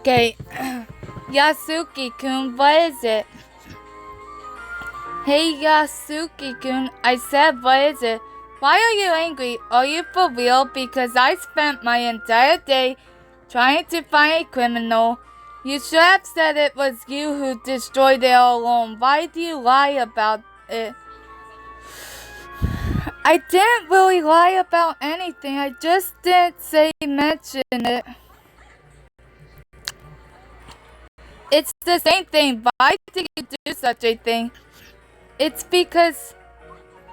Okay, Yasuki-kun, what is it? Hey Yasuki-kun, I said what is it? Why are you angry? Are you for real? Because I spent my entire day trying to find a criminal. You should have said it was you who destroyed it all alone. Why do you lie about it? I didn't really lie about anything. I just didn't mention it. It's the same thing. Why did you do such a thing? It's because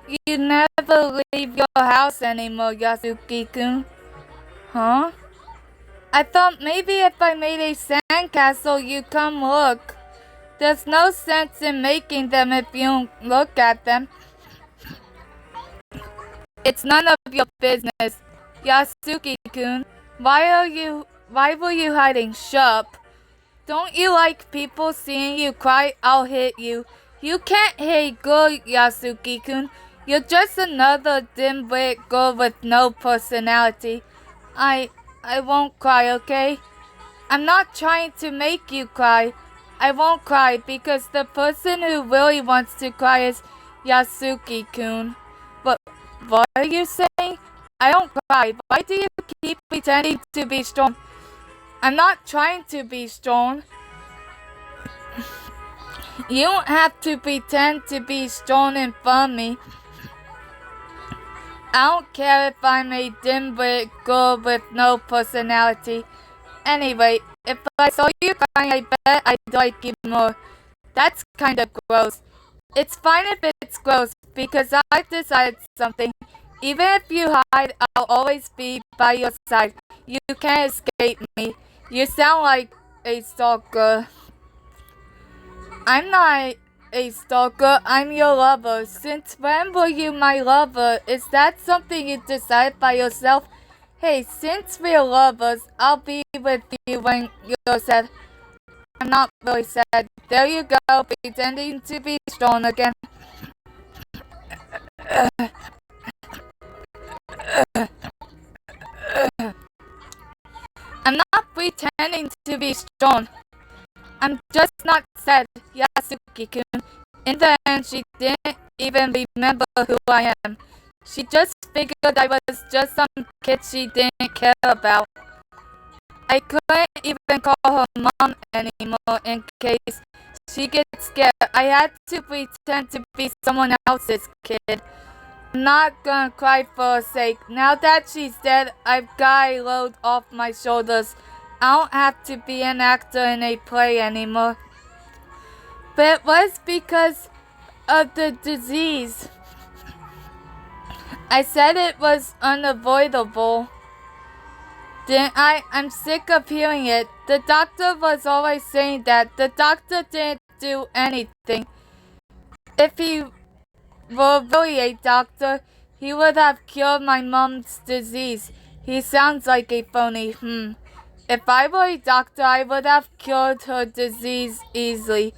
you never leave your house anymore, Yasuki-kun. Huh? I thought maybe if I made a sandcastle, you'd come look. There's no sense in making them if you don't look at them. It's none of your business, Yasuki-kun. Why were you hiding? Shut up. Don't you like people seeing you cry? I'll hit you. You can't hit a girl, Yasuki-kun. You're just another dim-witted girl with no personality. I won't cry, okay? I'm not trying to make you cry. I won't cry because the person who really wants to cry is Yasuki-kun. But what are you saying? I don't cry. Why do you keep pretending to be strong? I'm not trying to be strong. You don't have to pretend to be strong in front of me. I don't care if I'm a dim-witted girl with no personality. Anyway, if I saw you crying, I bet I'd like you more. That's kind of gross. It's fine if it's gross, because I've decided something. Even if you hide, I'll always be by your side. You can't escape me. You sound like a stalker. I'm not a stalker, I'm your lover. Since when were you my lover? Is that something you decide by yourself? Hey, since we're lovers, I'll be with you when you're sad. I'm not really sad. There you go, pretending to be strong again. I'm not pretending to be strong. I'm just not sad, Yasuki-kun. In the end, she didn't even remember who I am. She just figured I was just some kid she didn't care about. I couldn't even call her mom anymore in case she gets scared. I had to pretend to be someone else's kid. I'm not gonna cry for her sake. Now that she's dead, I've got a load off my shoulders. I don't have to be an actor in a play anymore. But it was because of the disease. I said it was unavoidable. Didn't I? I'm sick of hearing it. The doctor was always saying that. The doctor didn't do anything. If he were really a doctor, he would have cured my mom's disease. He sounds like a phony. If I were a doctor, I would have cured her disease easily.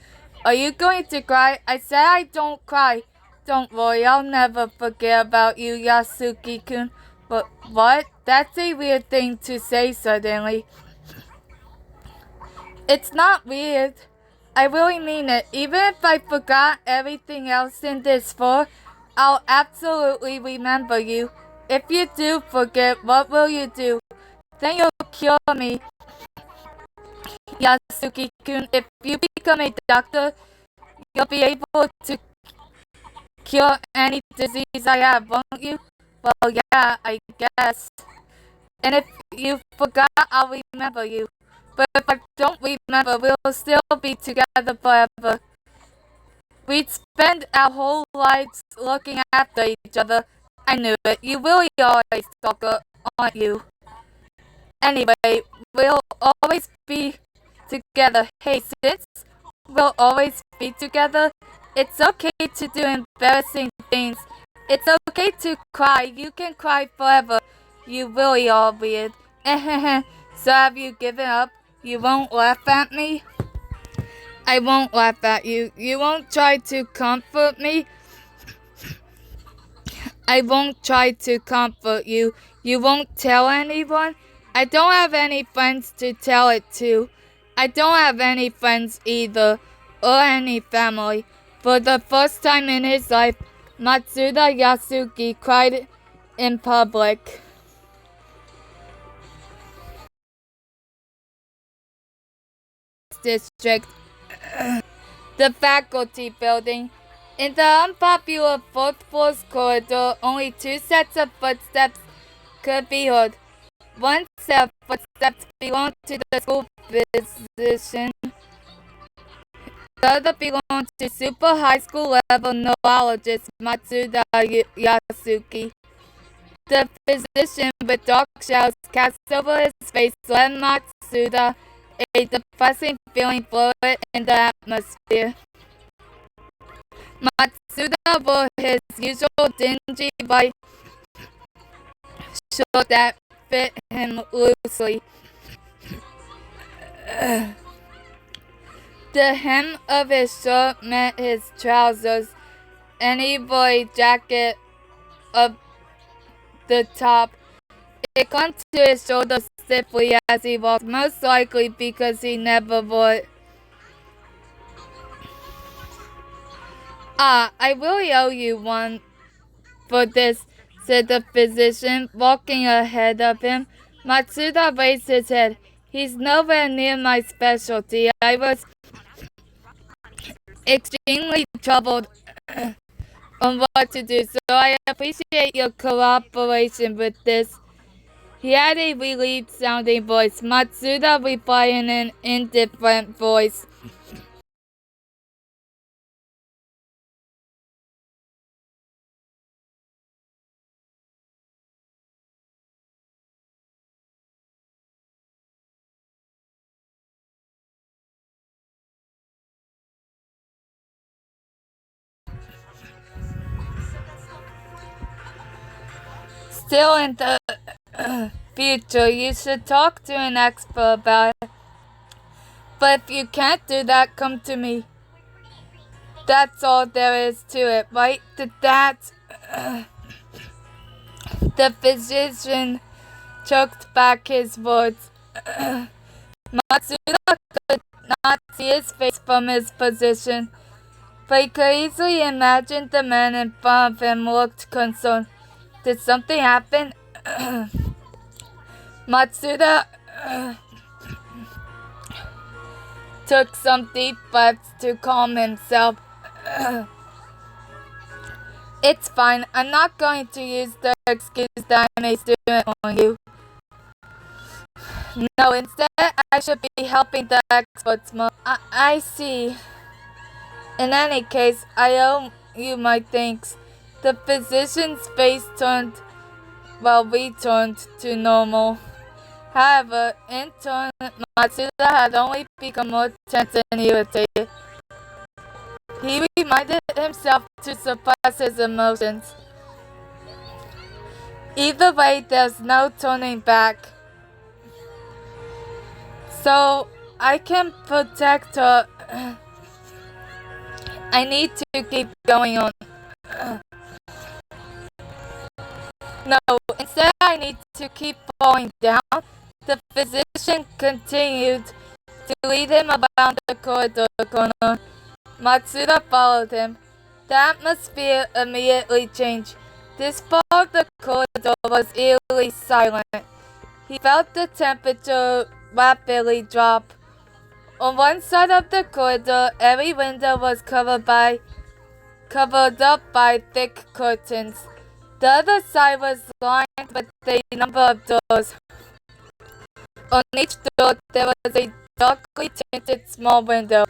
Are you going to cry? I said I don't cry. Don't worry, I'll never forget about you, Yasuki-kun. But what? That's a weird thing to say suddenly. It's not weird. I really mean it. Even if I forgot everything else in this floor, I'll absolutely remember you. If you do forget, what will you do? Then you'll cure me. Yasuki-kun, if you become a doctor, you'll be able to cure any disease I have, won't you? Well, yeah, I guess. And if you forgot, I'll remember you. But if I don't remember, we'll still be together forever. We'd spend our whole lives looking after each other. I knew it. You really are a stalker, aren't you? Anyway, we'll always be together. Hey, since we'll always be together, it's okay to do embarrassing things. It's okay to cry. You can cry forever. You really are weird. So have you given up? You won't laugh at me? I won't laugh at you. You won't try to comfort me? I won't try to comfort you. You won't tell anyone? I don't have any friends to tell it to. I don't have any friends either, or any family. For the first time in his life, Matsuda Yasuki cried in public. District, the faculty building. In the unpopular fourth floor corridor, only two sets of footsteps could be heard. One set of footsteps belonged to the school physician. The other belonged to super high school level neurologist Matsuda Yasuki. The physician with dark shadows cast over his face led Matsuda, a depressing feeling floated in the atmosphere. Matsuda wore his usual dingy white shirt that fit him loosely. The hem of his shirt met his trousers, and he wore a jacket up the top. It clung to his shoulders stiffly as he walked, most likely because he never wore it. "Ah, I really owe you one for this," said the physician, walking ahead of him. Matsuda raised his head. "He's nowhere near my specialty. I was extremely troubled on what to do, so I appreciate your cooperation with this." He had a relieved-sounding voice. Matsuda replied in an indifferent voice. "Still in the future, you should talk to an expert about it. But if you can't do that, come to me. That's all there is to it, right?" The physician choked back his words. Matsuda could not see his face from his position, but he could easily imagine the man in front of him looked concerned. Did something happen? Matsuda took some deep breaths to calm himself. "It's fine. I'm not going to use the excuse that I'm a student on you. No, instead I should be helping the experts more." I see. "In any case, I owe you my thanks." The physician's face returned to normal. However, in turn, Matsuda had only become more tense and irritated. He reminded himself to suppress his emotions. Either way, there's no turning back. So I can protect her. I need to keep going on. No, instead I need to keep falling down. The physician continued to lead him around the corridor corner. Matsuda followed him. The atmosphere immediately changed. This part of the corridor was eerily silent. He felt the temperature rapidly drop. On one side of the corridor, every window was covered up by thick curtains. The other side was lined with a number of doors. On each door, there was a darkly tinted small window.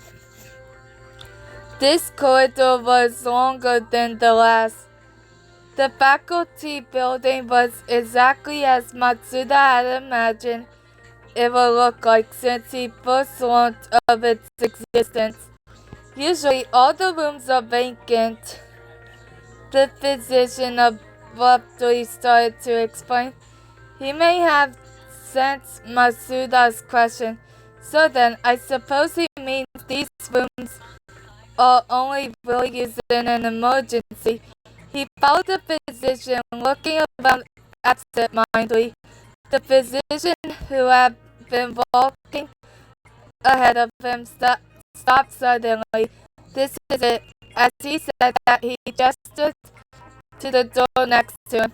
This corridor was longer than the last. The faculty building was exactly as Matsuda had imagined it would look like since he first learned of its existence. Usually, all the rooms are vacant. The physician abruptly started to explain. He may have sensed Matsuda's question. "So then, I suppose he means these rooms are only really used in an emergency." He followed the physician, looking around absent-mindedly. The physician, who had been walking ahead of him stopped suddenly. This is it. As he said that, he gestured to the door next to him.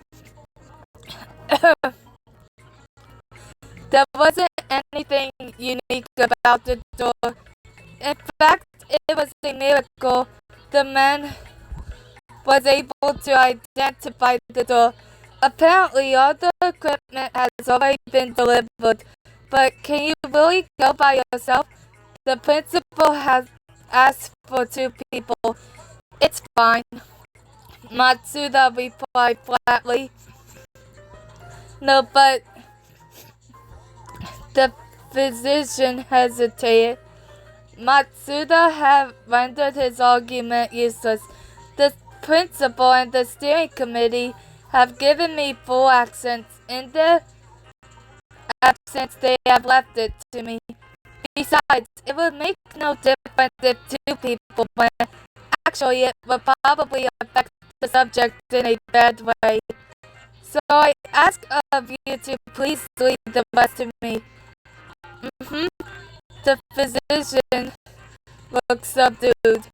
There wasn't anything unique about the door. In fact, it was a miracle. The man was able to identify the door. Apparently, all the equipment has already been delivered. But can you really go by yourself? The principal has asked for 2 people. It's fine, Matsuda replied flatly. No, but the physician hesitated. Matsuda had rendered his argument useless. The principal and the steering committee have given me full access. In their absence, they have left it to me. Besides, it would make no difference if 2 people went. Actually, it would probably affect the subject in a bad way. So I ask of you to please leave the rest to me. The physician looked subdued.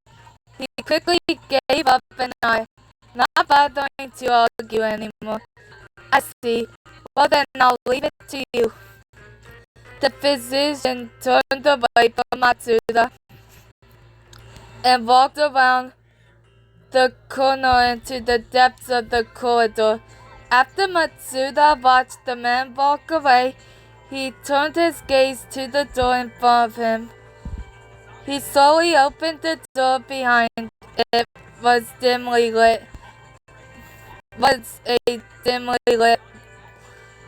He quickly gave up and I, not bothering to argue anymore. I see. Well then, I'll leave it to you. The physician turned away from Matsuda and walked around the corner into the depths of the corridor. After Matsuda watched the man walk away, he turned his gaze to the door in front of him. He slowly opened the door behind it. Was a dimly lit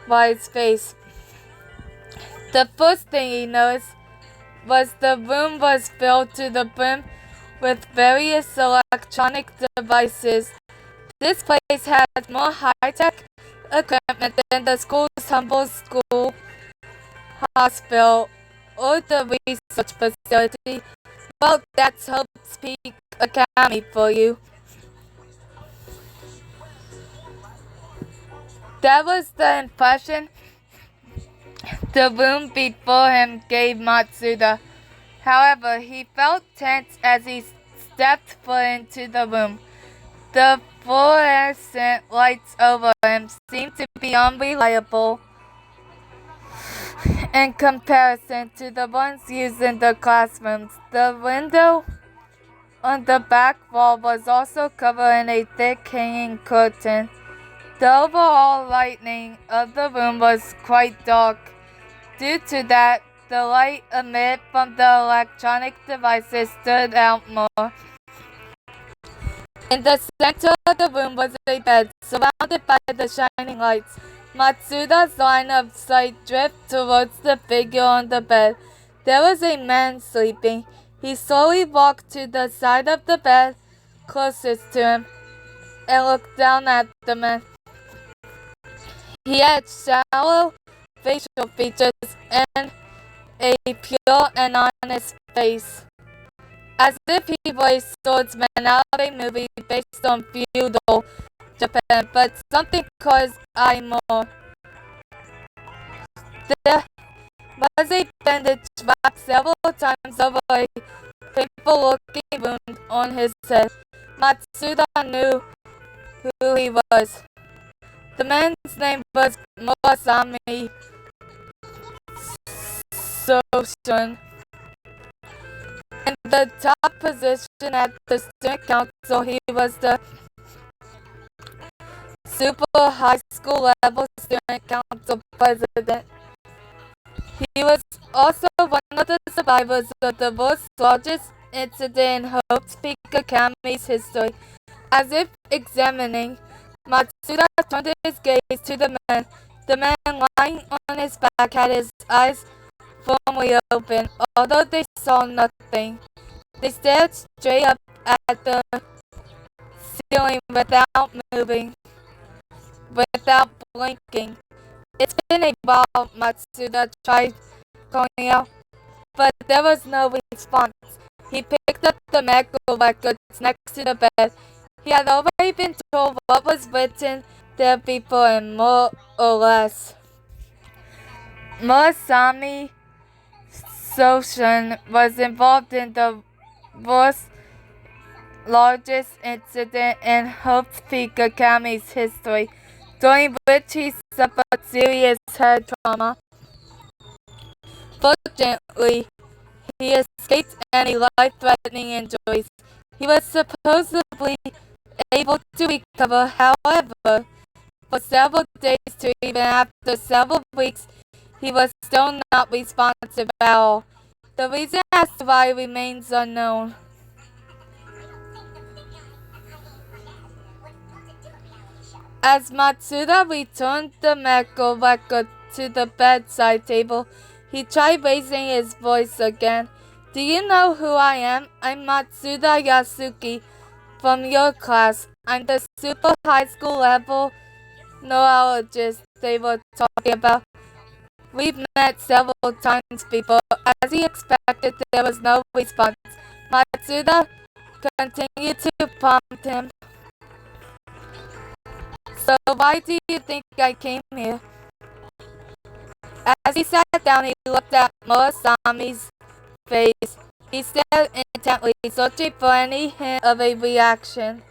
white space. The first thing he noticed was the room was filled to the brim with various electronic devices. This place had more high-tech equipment than the school's humble school, hospital, or the research facility. Well, that's Hope's Peak Academy for you. That was the impression the room before him gave Matsuda. However, he felt tense as he stepped foot into the room. The fluorescent lights over him seemed to be unreliable in comparison to the ones used in the classrooms. The window on the back wall was also covered in a thick hanging curtain. The overall lighting of the room was quite dark. Due to that, the light emitted from the electronic devices stood out more. In the center of the room was a bed, surrounded by the shining lights. Matsuda's line of sight drifted towards the figure on the bed. There was a man sleeping. He slowly walked to the side of the bed closest to him and looked down at the man. He had shallow facial features and a pure and honest face, as if he were a swordsman out of a movie based on feudal Japan, but something caught his eye more. There was a bandage wrapped several times over a painful-looking wound on his head. Matsuda knew who he was. The man's name was Murasami Soshin. In the top position at the student council, he was the super high school level student council president. He was also one of the survivors of the world's largest incident in Hope's Peak Academy's history. As if examining, Matsuda turned his gaze to the man. The man lying on his back had his eyes firmly open, although they saw nothing. They stared straight up at the ceiling without moving, without blinking. It's been a while, Matsuda tried calling out, but there was no response. He picked up the medical records next to the bed. He had already been told what was written there before, and more or less. Murasami Soshin was involved in the world's largest incident in Hope's Peak Academy's history, during which he suffered serious head trauma. Fortunately, he escaped any life-threatening injuries. He was supposedly able to recover, however, for several days to even after several weeks, he was still not responsive at all. The reason as to why remains unknown. As Matsuda returned the medical record to the bedside table, he tried raising his voice again. Do you know who I am? I'm Matsuda Yasuki from your class. I'm the super high school level neurologist they were talking about. We've met several times before. As he expected, there was no response. Matsuda continued to prompt him. So why do you think I came here? As he sat down, he looked at Murasami's face. He stared intently, searching for any hint of a reaction.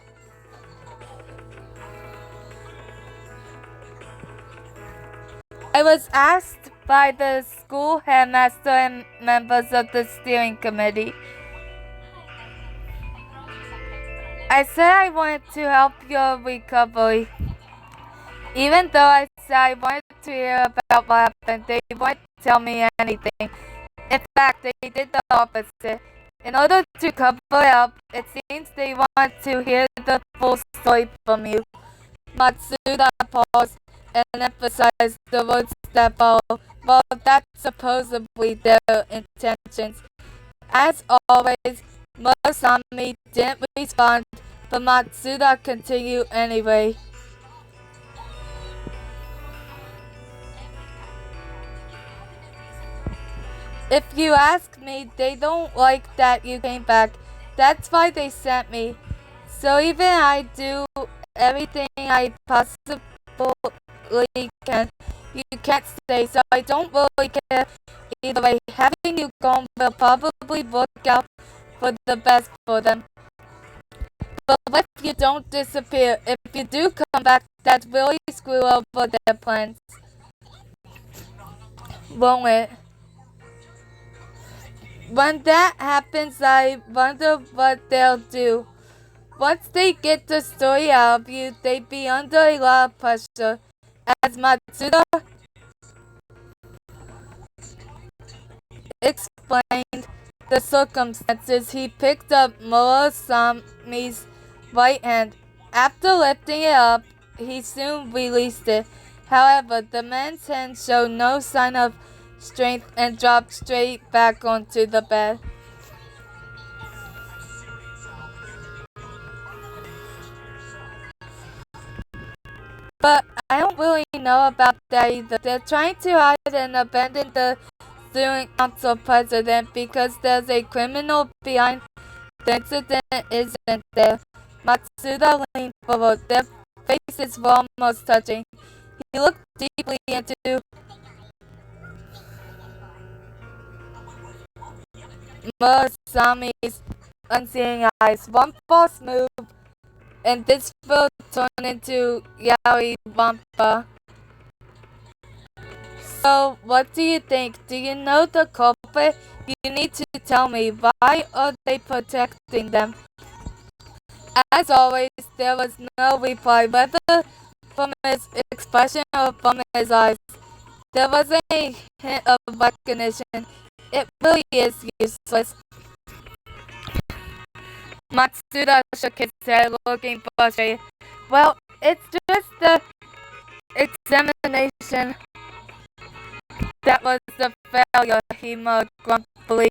I was asked by the school headmaster and members of the steering committee. I said I wanted to help your recovery. Even though I said I wanted to hear about what happened, they wouldn't tell me anything. In fact, they did the opposite. In order to cover it up, it seems they want to hear the full story from you. Matsuda paused and emphasized the words that follow. Well, that's supposedly their intentions. As always, Murasami didn't respond, but Matsuda continued anyway. If you ask me, they don't like that you came back. That's why they sent me. So even I do everything I possibly can, you can't stay. So I don't really care either way. Having you gone will probably work out for the best for them. But if you don't disappear, if you do come back, that really screw over their plans. Won't it? When that happens, I wonder what they'll do. Once they get the story out of you, they'd be under a lot of pressure. As Matsuda explained the circumstances, he picked up Murasami's right hand. After lifting it up, he soon released it. However, the man's hand showed no sign of strength and dropped straight back onto the bed. But I don't really know about that either. They're trying to hide and abandon the student council president because there's a criminal behind the incident, isn't there? Matsuda leaned forward. Their faces were almost touching. He looked deeply into Murasami's unseeing eyes. One false move, and this will turn into Yaoi Wampa. So, what do you think? Do you know the culprit? You need to tell me. Why are they protecting them? As always, there was no reply, whether from his expression or from his eyes. There wasn't a hint of recognition. It really is useless. Matsuda shook his head, looking frustrated. Well, it's just the examination that was the failure, he murmured grumpily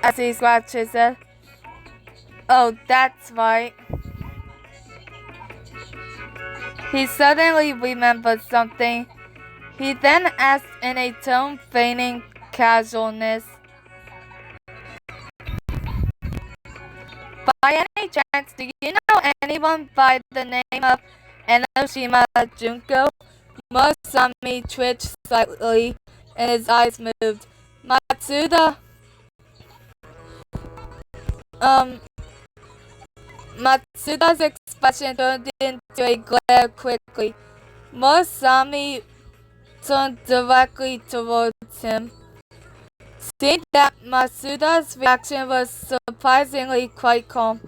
as he scratched his head. Oh, that's right. He suddenly remembered something. He then asked in a tone feigning casualness. By any chance, do you know anyone by the name of Enoshima Junko? Murasami twitched slightly and his eyes moved. Matsuda Um, Matsuda's expression turned into a glare quickly. Mosami turned directly towards him. Seeing that Matsuda's reaction was surprisingly quite calm,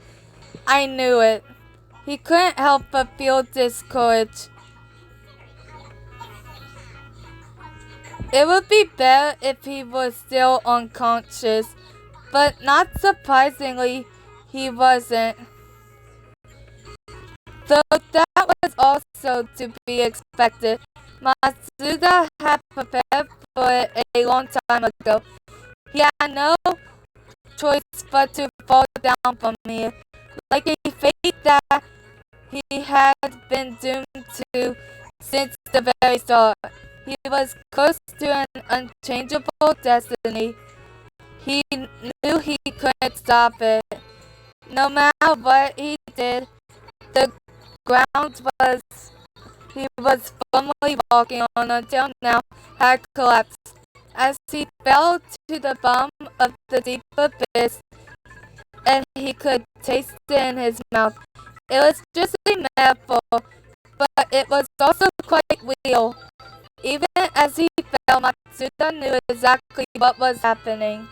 I knew it. He couldn't help but feel discouraged. It would be better if he was still unconscious, but not surprisingly, he wasn't. Though that was also to be expected. Matsuda had prepared for it a long time ago. He had no choice but to fall down from here, like a fate that he had been doomed to since the very start. He was cursed to an unchangeable destiny. He knew he couldn't stop it. No matter what he did, the ground he was firmly walking on until now had collapsed. As he fell to the bottom of the deep abyss, and he could taste it in his mouth. It was just a metaphor, but it was also quite real. Even as he fell, Matsuda knew exactly what was happening.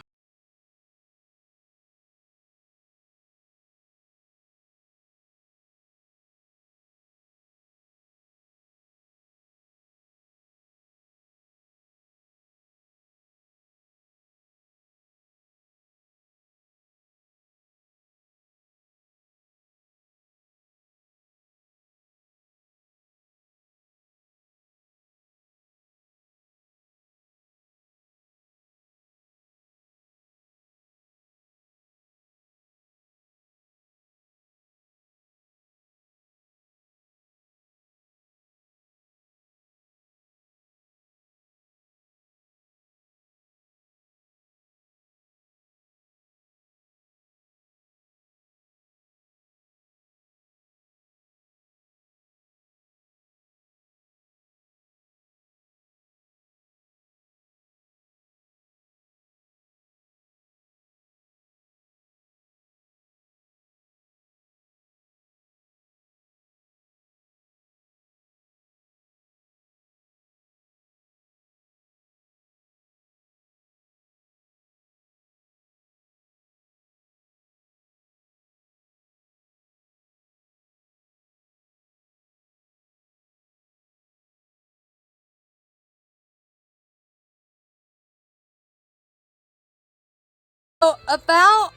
So about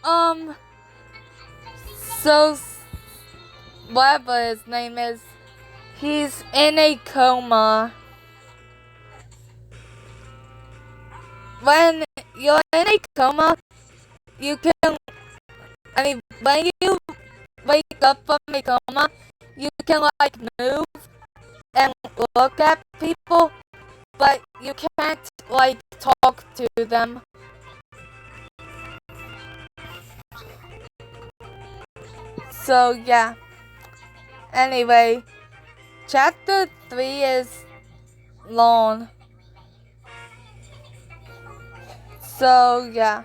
so whatever his name is, he's in a coma. When you're in a coma, you can. I mean, when you wake up from a coma, you can like move and look at people, but you can't like talk to them. So yeah. Anyway, chapter 3 is long. So yeah.